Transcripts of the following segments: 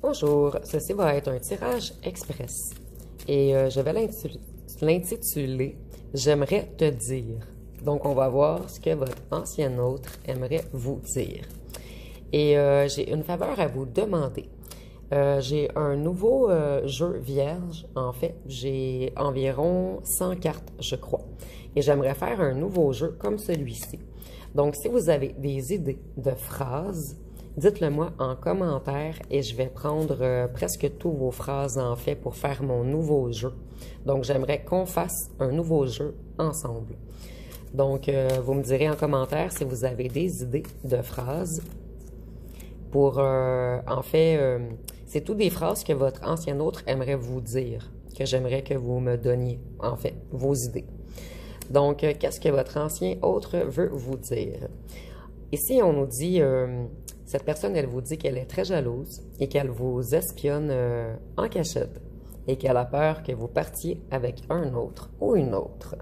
Bonjour, ceci va être un tirage express et je vais l'intituler J'aimerais te dire. Donc, on va voir ce que votre ancien autre aimerait vous dire. Et j'ai une faveur à vous demander. J'ai un nouveau jeu vierge, en fait. J'ai environ 100 cartes, je crois. Et j'aimerais faire un nouveau jeu comme celui-ci. Donc, si vous avez des idées de phrases, dites-le moi en commentaire et je vais prendre presque tous vos phrases en fait pour faire mon nouveau jeu. Donc, j'aimerais qu'on fasse un nouveau jeu ensemble. Donc, vous me direz en commentaire si vous avez des idées de phrases pour, c'est toutes des phrases que votre ancien autre aimerait vous dire, que j'aimerais que vous me donniez, en fait, vos idées. Donc, qu'est-ce que votre ancien autre veut vous dire? Ici, on nous dit, cette personne, elle vous dit qu'elle est très jalouse et qu'elle vous espionne en cachette et qu'elle a peur que vous partiez avec un autre ou une autre.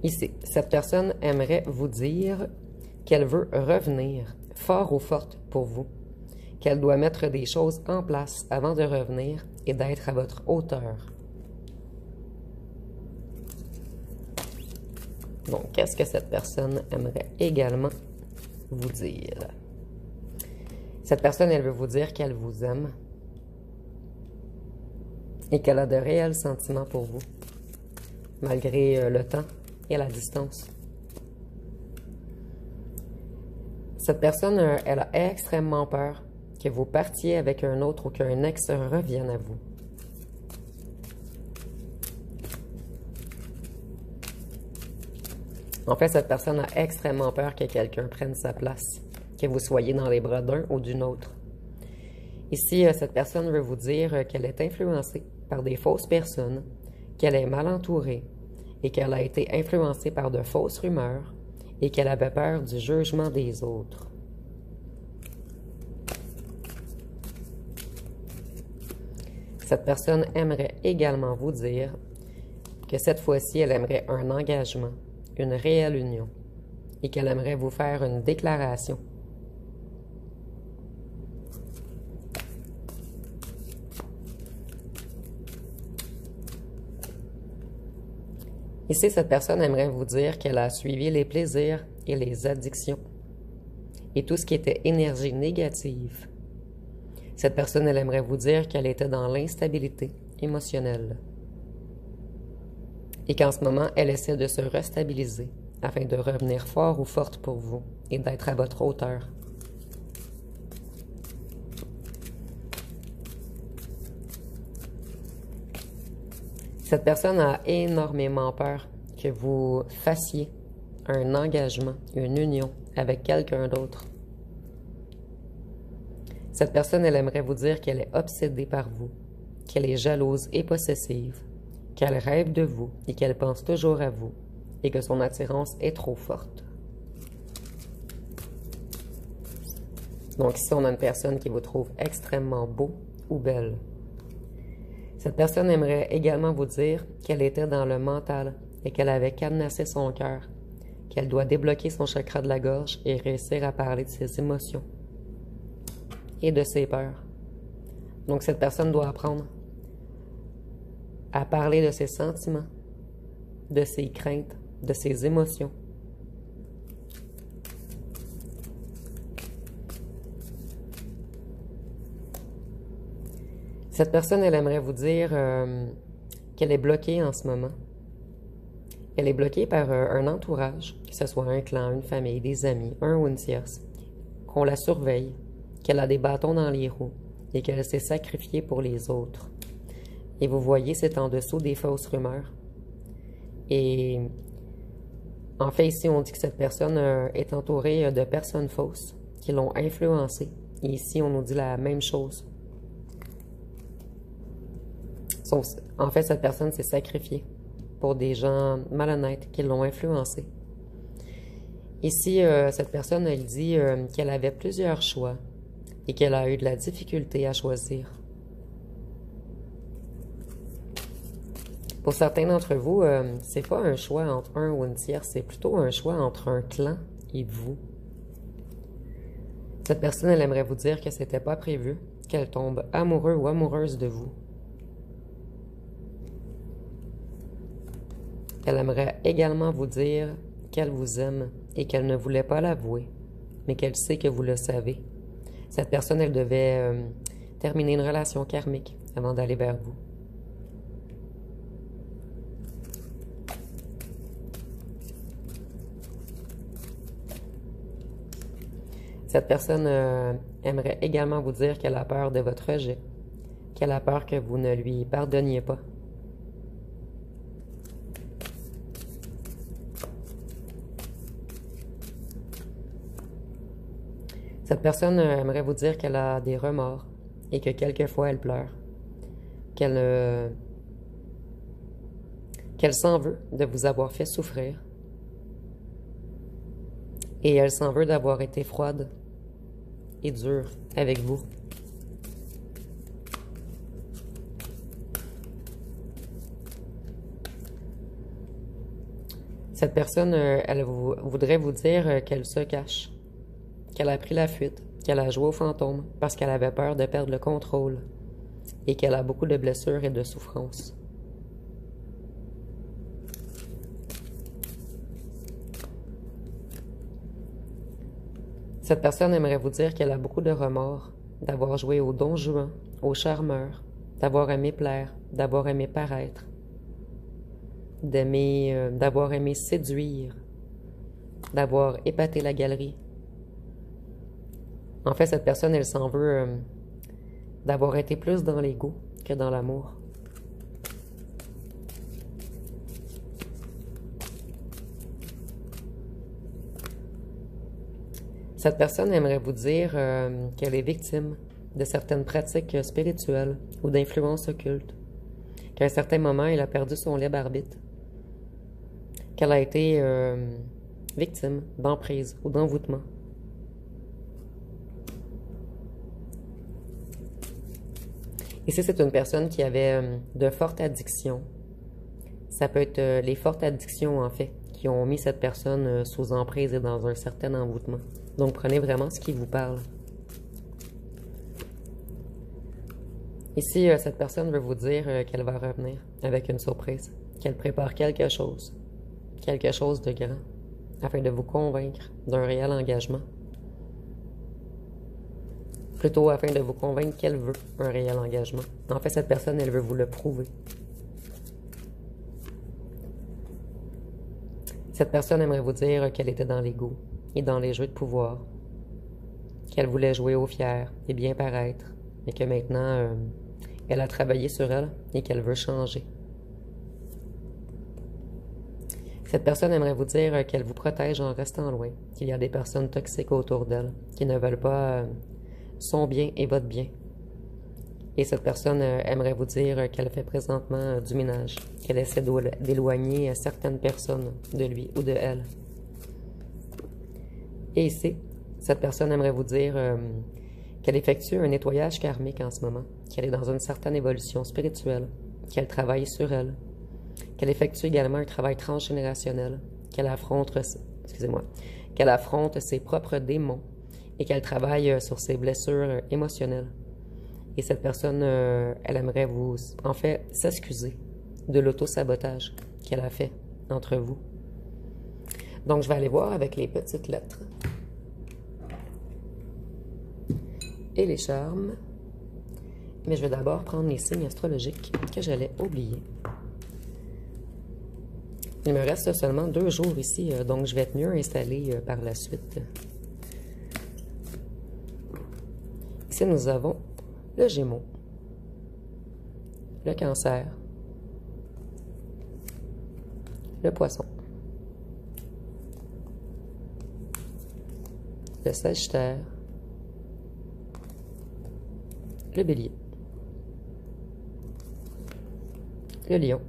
Ici, cette personne aimerait vous dire qu'elle veut revenir fort ou forte pour vous, qu'elle doit mettre des choses en place avant de revenir et d'être à votre hauteur. Donc, qu'est-ce que cette personne aimerait également vous dire? Cette personne, elle veut vous dire qu'elle vous aime et qu'elle a de réels sentiments pour vous, malgré le temps et la distance. Cette personne, elle a extrêmement peur que vous partiez avec un autre ou qu'un ex revienne à vous. En fait, cette personne a extrêmement peur que quelqu'un prenne sa place, que vous soyez dans les bras d'un ou d'une autre. Ici, cette personne veut vous dire qu'elle est influencée par des fausses personnes, qu'elle est mal entourée et qu'elle a été influencée par de fausses rumeurs et qu'elle avait peur du jugement des autres. Cette personne aimerait également vous dire que cette fois-ci, elle aimerait un engagement, une réelle union, et qu'elle aimerait vous faire une déclaration. Ici, cette personne aimerait vous dire qu'elle a suivi les plaisirs et les addictions, et tout ce qui était énergie négative. Cette personne, elle aimerait vous dire qu'elle était dans l'instabilité émotionnelle et qu'en ce moment, elle essaie de se restabiliser afin de revenir fort ou forte pour vous et d'être à votre hauteur. Cette personne a énormément peur que vous fassiez un engagement, une union avec quelqu'un d'autre. Cette personne, elle aimerait vous dire qu'elle est obsédée par vous, qu'elle est jalouse et possessive, qu'elle rêve de vous et qu'elle pense toujours à vous et que son attirance est trop forte. Donc ici, on a une personne qui vous trouve extrêmement beau ou belle. Cette personne aimerait également vous dire qu'elle était dans le mental et qu'elle avait cadenassé son cœur, qu'elle doit débloquer son chakra de la gorge et réussir à parler de ses émotions et de ses peurs. Donc cette personne doit apprendre à parler de ses sentiments, de ses craintes, de ses émotions. Cette personne, elle aimerait vous dire qu'elle est bloquée en ce moment. Elle est bloquée par un entourage, que ce soit un clan, une famille, des amis, un ou une tierce, qu'on la surveille, qu'elle a des bâtons dans les roues et qu'elle s'est sacrifiée pour les autres. Et vous voyez, c'est en dessous des fausses rumeurs. Et en fait, ici, on dit que cette personne est entourée de personnes fausses qui l'ont influencée. Et ici, on nous dit la même chose. En fait, cette personne s'est sacrifiée pour des gens malhonnêtes qui l'ont influencée. Ici, cette personne, elle dit qu'elle avait plusieurs choix et qu'elle a eu de la difficulté à choisir. Pour certains d'entre vous, c'est pas un choix entre un ou une tierce, c'est plutôt un choix entre un clan et vous. Cette personne, elle aimerait vous dire que c'était pas prévu, qu'elle tombe amoureux ou amoureuse de vous. Elle aimerait également vous dire qu'elle vous aime et qu'elle ne voulait pas l'avouer, mais qu'elle sait que vous le savez. Cette personne, elle devait terminer une relation karmique avant d'aller vers vous. Cette personne aimerait également vous dire qu'elle a peur de votre rejet, qu'elle a peur que vous ne lui pardonniez pas. Cette personne aimerait vous dire qu'elle a des remords et que quelquefois elle pleure, qu'elle s'en veut de vous avoir fait souffrir et elle s'en veut d'avoir été froide et dure avec vous. Cette personne, elle voudrait vous dire qu'elle se cache, qu'elle a pris la fuite, qu'elle a joué au fantôme parce qu'elle avait peur de perdre le contrôle et qu'elle a beaucoup de blessures et de souffrances. Cette personne aimerait vous dire qu'elle a beaucoup de remords d'avoir joué au Don Juan, au charmeur, d'avoir aimé plaire, d'avoir aimé paraître, d'avoir aimé séduire, d'avoir épaté la galerie. En fait, cette personne, elle s'en veut d'avoir été plus dans l'ego que dans l'amour. Cette personne aimerait vous dire qu'elle est victime de certaines pratiques spirituelles ou d'influences occultes, qu'à un certain moment, elle a perdu son libre arbitre, qu'elle a été victime d'emprise ou d'envoûtement. Ici, c'est une personne qui avait de fortes addictions. Ça peut être les fortes addictions, en fait, qui ont mis cette personne sous emprise et dans un certain envoûtement. Donc, prenez vraiment ce qui vous parle. Ici, cette personne veut vous dire qu'elle va revenir avec une surprise, qu'elle prépare quelque chose de grand, afin de vous convaincre d'un réel engagement. Plutôt afin de vous convaincre qu'elle veut un réel engagement. En fait, cette personne, elle veut vous le prouver. Cette personne aimerait vous dire qu'elle était dans l'ego et dans les jeux de pouvoir, qu'elle voulait jouer au fier et bien paraître, et que maintenant, elle a travaillé sur elle et qu'elle veut changer. Cette personne aimerait vous dire qu'elle vous protège en restant loin, qu'il y a des personnes toxiques autour d'elle, qui ne veulent pas son bien et votre bien. Et cette personne aimerait vous dire qu'elle fait présentement du ménage, qu'elle essaie d'éloigner certaines personnes de lui ou de elle. Et ici, cette personne aimerait vous dire qu'elle effectue un nettoyage karmique en ce moment, qu'elle est dans une certaine évolution spirituelle, qu'elle travaille sur elle, qu'elle effectue également un travail transgénérationnel, qu'elle affronte ses propres démons et qu'elle travaille sur ses blessures émotionnelles. Et cette personne, elle aimerait vous, en fait, s'excuser de l'auto-sabotage qu'elle a fait entre vous. Donc, je vais aller voir avec les petites lettres et les charmes. Mais je vais d'abord prendre les signes astrologiques que j'allais oublier. Il me reste seulement 2 jours ici, donc je vais être mieux installée par la suite. Ici, nous avons le Gémeaux, le Cancer, le Poisson, le Sagittaire, le Bélier, le Lion,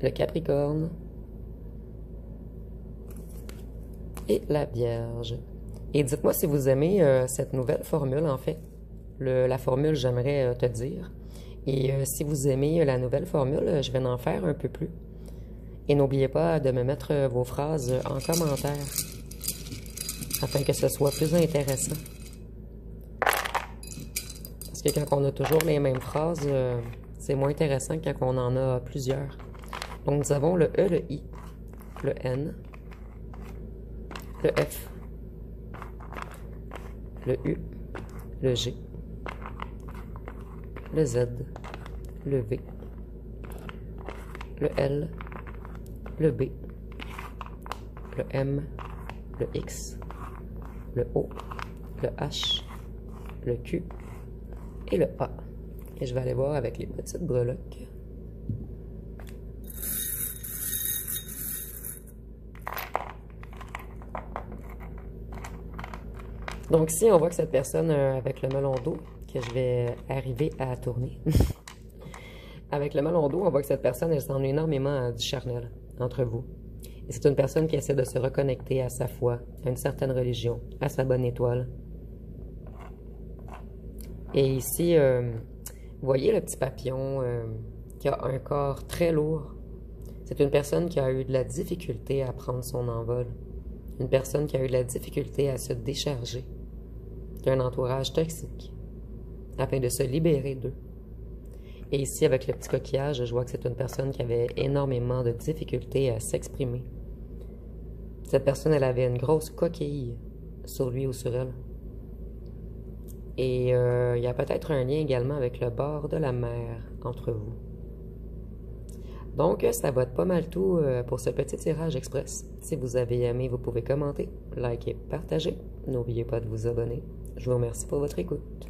le Capricorne et la Vierge. Et dites-moi si vous aimez cette nouvelle formule, en fait. La formule, j'aimerais te dire. Et si vous aimez la nouvelle formule, je vais en faire un peu plus. Et n'oubliez pas de me mettre vos phrases en commentaire afin que ce soit plus intéressant. Parce que quand on a toujours les mêmes phrases, c'est moins intéressant que quand on en a plusieurs. Donc nous avons le E, le I, le N, le F, le U, le G, le Z, le V, le L, le B, le M, le X, le O, le H, le Q et le A. Et je vais aller voir avec les petites breloques. Donc ici, on voit que cette personne avec le melon d'eau, que je vais arriver à tourner, avec le melon d'eau, on voit que cette personne, elle s'ennuie énormément du charnel entre vous. Et c'est une personne qui essaie de se reconnecter à sa foi, à une certaine religion, à sa bonne étoile. Et ici, vous voyez le petit papillon qui a un corps très lourd. C'est une personne qui a eu de la difficulté à prendre son envol. Une personne qui a eu de la difficulté à se décharger d'un entourage toxique afin de se libérer d'eux. Et ici, avec le petit coquillage, je vois que c'est une personne qui avait énormément de difficultés à s'exprimer. Cette personne, elle avait une grosse coquille sur lui ou sur elle. Et il y a peut-être un lien également avec le bord de la mer entre vous. Donc, ça va être pas mal tout pour ce petit tirage express. Si vous avez aimé, vous pouvez commenter, liker, partager. N'oubliez pas de vous abonner. Je vous remercie pour votre écoute.